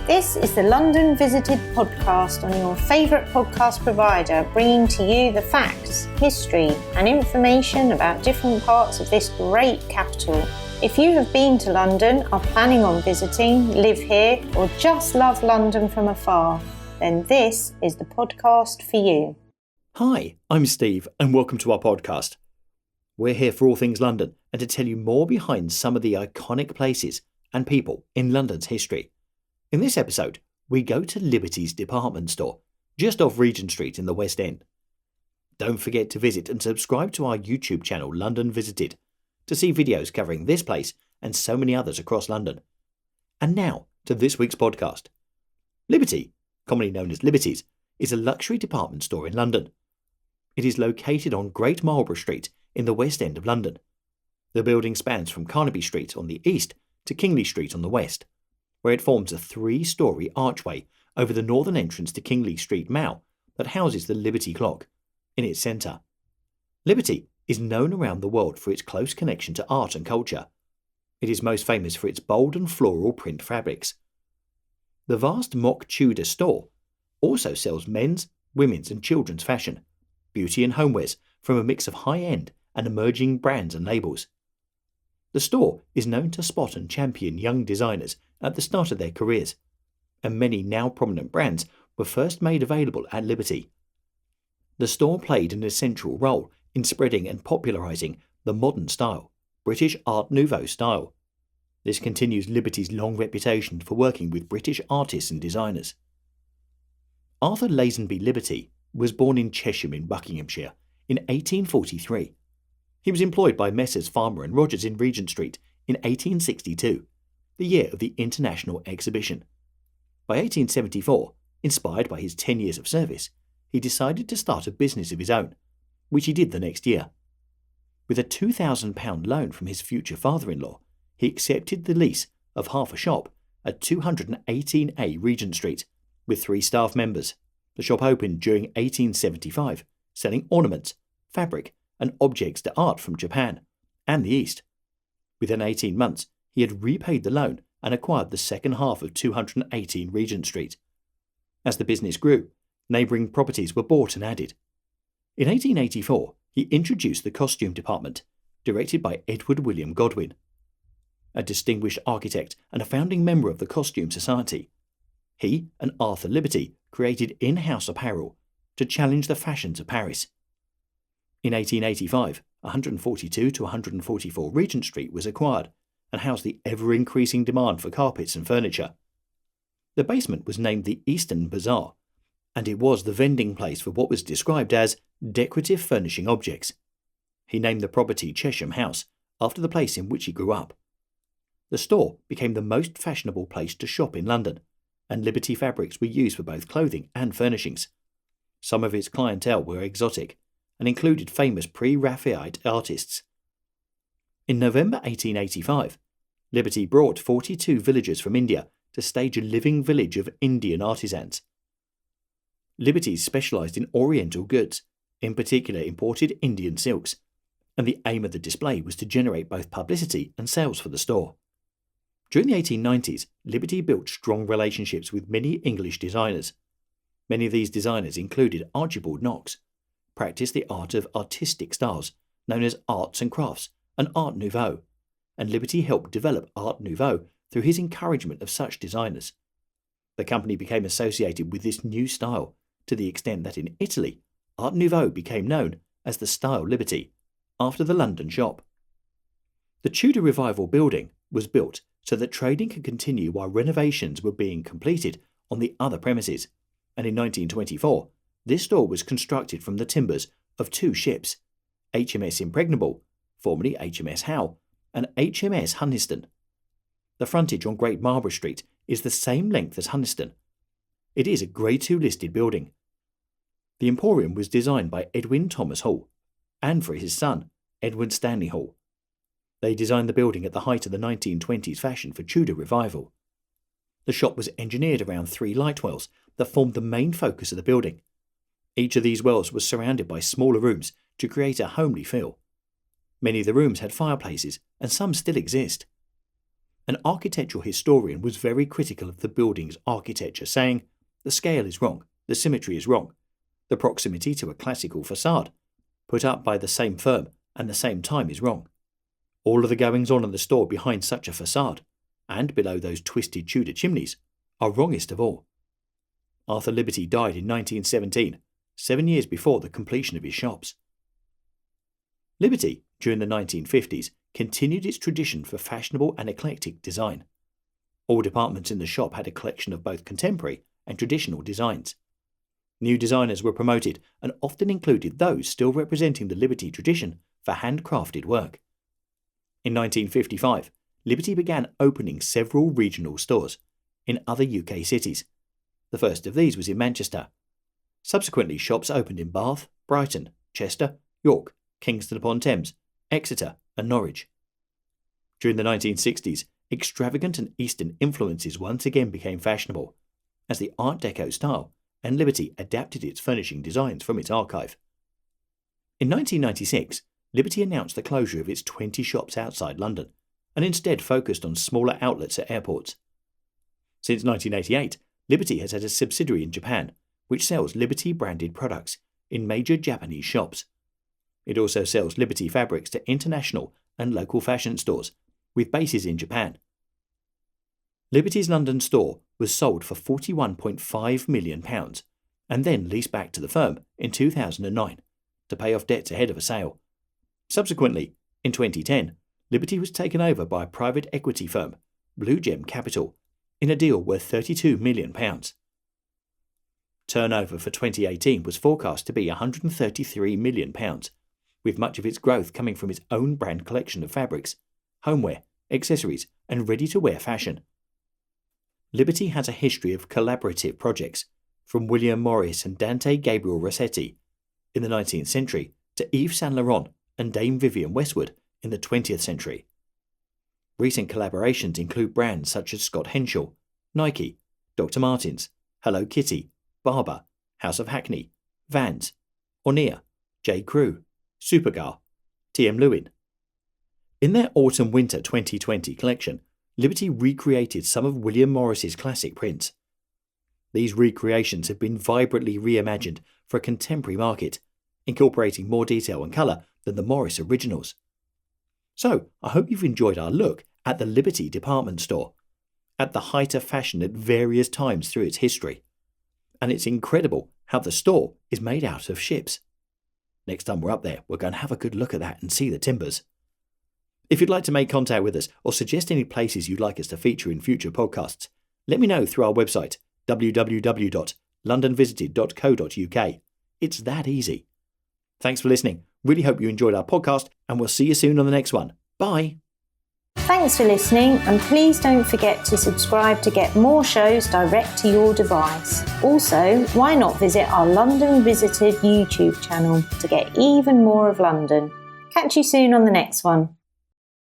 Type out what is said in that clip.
This is the London Visited podcast on your favourite podcast provider, bringing to you the facts, history and information about different parts of this great capital. If you have been to London, are planning on visiting, live here or just love London from afar, then this is the podcast for you. Hi, I'm Steve and welcome to our podcast. We're here for all things London and to tell you more behind some of the iconic places and people in London's history. In this episode, we go to Liberty's department store, just off Regent Street in the West End. Don't forget to visit and subscribe to our YouTube channel London Visited to see videos covering this place and so many others across London. And now to this week's podcast. Liberty, commonly known as Liberty's, is a luxury department store in London. It is located on Great Marlborough Street in the West End of London. The building spans from Carnaby Street on the east to Kingly Street on the west, where it forms a three-storey archway over the northern entrance to Kingly Street Mall that houses the Liberty clock in its centre. Liberty is known around the world for its close connection to art and culture. It is most famous for its bold and floral print fabrics. The vast mock Tudor store also sells men's, women's and children's fashion, beauty and homewares from a mix of high-end and emerging brands and labels. The store is known to spot and champion young designers at the start of their careers, and many now prominent brands were first made available at Liberty. The store played an essential role in spreading and popularising the modern style, British Art Nouveau style. This continues Liberty's long reputation for working with British artists and designers. Arthur Lazenby Liberty was born in Chesham in Buckinghamshire in 1843. He was employed by Messrs. Farmer and Rogers in Regent Street in 1862, the year of the International Exhibition. By 1874, inspired by his 10 years of service, he decided to start a business of his own, which he did the next year. With a £2,000 loan from his future father-in-law, he accepted the lease of half a shop at 218A Regent Street with 3 staff members. The shop opened during 1875, selling ornaments, fabric and objects to art from Japan and the East. Within 18 months, he had repaid the loan and acquired the second half of 218 Regent Street. As the business grew, neighbouring properties were bought and added. In 1884, he introduced the costume department, directed by Edward William Godwin, a distinguished architect and a founding member of the Costume Society. He and Arthur Liberty created in-house apparel to challenge the fashions of Paris. In 1885, 142 to 144 Regent Street was acquired and housed the ever-increasing demand for carpets and furniture. The basement was named the Eastern Bazaar, and it was the vending place for what was described as decorative furnishing objects. He named the property Chesham House after the place in which he grew up. The store became the most fashionable place to shop in London, and Liberty fabrics were used for both clothing and furnishings. Some of its clientele were exotic and included famous pre-Raphaelite artists. In November 1885, Liberty brought 42 villagers from India to stage a living village of Indian artisans. Liberty specialised in Oriental goods, in particular imported Indian silks, and the aim of the display was to generate both publicity and sales for the store. During the 1890s, Liberty built strong relationships with many English designers. Many of these designers included Archibald Knox, practiced the art of artistic styles known as arts and crafts and Art Nouveau, and Liberty helped develop Art Nouveau through his encouragement of such designers. The company became associated with this new style to the extent that in Italy, Art Nouveau became known as the Style Liberty, after the London shop. The Tudor Revival building was built so that trading could continue while renovations were being completed on the other premises, and in 1924, this store was constructed from the timbers of 2 ships, HMS Impregnable, formerly HMS Howe, and HMS Hunniston. The frontage on Great Marlborough Street is the same length as Hunniston. It is a Grade 2 listed building. The Emporium was designed by Edwin Thomas Hall, and for his son, Edward Stanley Hall. They designed the building at the height of the 1920s fashion for Tudor Revival. The shop was engineered around 3 light wells that formed the main focus of the building. Each of these wells was surrounded by smaller rooms to create a homely feel. Many of the rooms had fireplaces, and some still exist. an architectural historian was very critical of the building's architecture, saying, "The scale is wrong, the symmetry is wrong, the proximity to a classical facade, put up by the same firm and the same time is wrong. All of the goings-on in the store behind such a facade, and below those twisted Tudor chimneys, are wrongest of all." Arthur Liberty died in 1917, 7 years before the completion of his shops. Liberty, during the 1950s, continued its tradition for fashionable and eclectic design. All departments in the shop had a collection of both contemporary and traditional designs. New designers were promoted and often included those still representing the Liberty tradition for handcrafted work. In 1955, Liberty began opening several regional stores in other UK cities. The first of these was in Manchester. Subsequently, shops opened in Bath, Brighton, Chester, York, Kingston-upon-Thames, Exeter and Norwich. During the 1960s, extravagant and Eastern influences once again became fashionable, as the Art Deco style and Liberty adapted its furnishing designs from its archive. In 1996, Liberty announced the closure of its 20 shops outside London, and instead focused on smaller outlets at airports. Since 1988, Liberty has had a subsidiary in Japan, which sells Liberty-branded products in major Japanese shops. It also sells Liberty fabrics to international and local fashion stores, with bases in Japan. Liberty's London store was sold for £41.5 million, and then leased back to the firm in 2009 to pay off debts ahead of a sale. Subsequently, in 2010, Liberty was taken over by a private equity firm, Blue Gem Capital, in a deal worth £32 million. Turnover for 2018 was forecast to be £133 million, with much of its growth coming from its own brand collection of fabrics, homeware, accessories, and ready-to-wear fashion. Liberty has a history of collaborative projects, from William Morris and Dante Gabriel Rossetti in the 19th century to Yves Saint Laurent and Dame Vivienne Westwood in the 20th century. Recent collaborations include brands such as Scott Henshaw, Nike, Dr. Martens, Hello Kitty, Barbour, House of Hackney, Vans, Ornea, J. Crew, Superga, TM Lewin. In their Autumn-Winter 2020 collection, Liberty recreated some of William Morris's classic prints. These recreations have been vibrantly reimagined for a contemporary market, incorporating more detail and colour than the Morris originals. So, I hope you've enjoyed our look at the Liberty department store, at the height of fashion at various times through its history. And it's incredible how the store is made out of ships. Next time we're up there, we're going to have a good look at that and see the timbers. If you'd like to make contact with us or suggest any places you'd like us to feature in future podcasts, let me know through our website, www.londonvisited.co.uk. It's that easy. Thanks for listening. Really hope you enjoyed our podcast, and we'll see you soon on the next one. Bye. Thanks for listening, and please don't forget to subscribe to get more shows direct to your device. Also, why not visit our London Visited YouTube channel to get even more of London. Catch you soon on the next one.